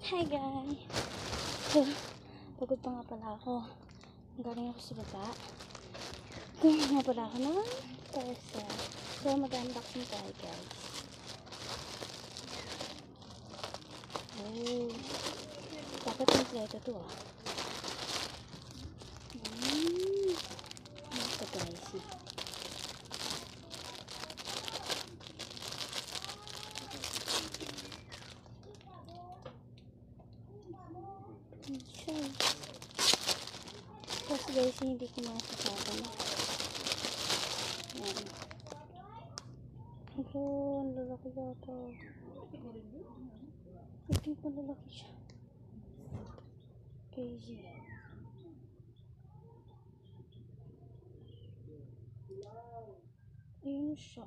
Hi guys! So, pagod pa nga pala ako. Galing ako sa baba. Galing nga pala ako ng parcel. So, mag-unboxing tayo guys. Oh, dapat kompleto to ah. Ito guys. Tapos guys, hindi ko masasabi na. Yan. Ito, ang lalaki daw ito. Hindi pa lalaki siya. Crazy. Ayun siya.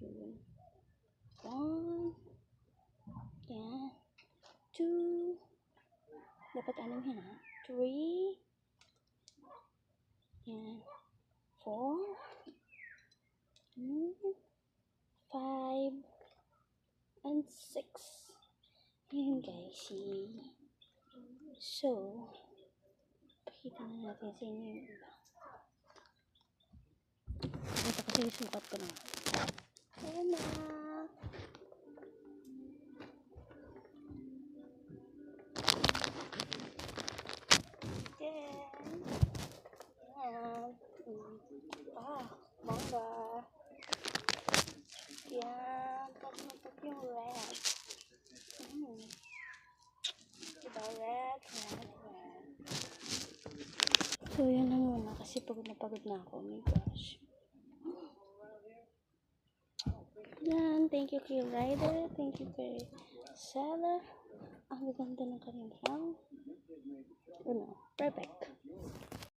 Yun. 1. Yan. 2. Dapat anong yan ha? 3. Yan. 4. 5. And 6. Yan guys. So, pakita na natin sa inyo yung iba. Ito kasi sukat ko na. Ayan na. Bangga. Yan. Pag yung red. Diba red? So, yun na muna. Kasi pagod na ako. Oh my gosh. Yan. Thank you kay Rider. Thank you kay seller. Ang ganda ng kanilang perfect.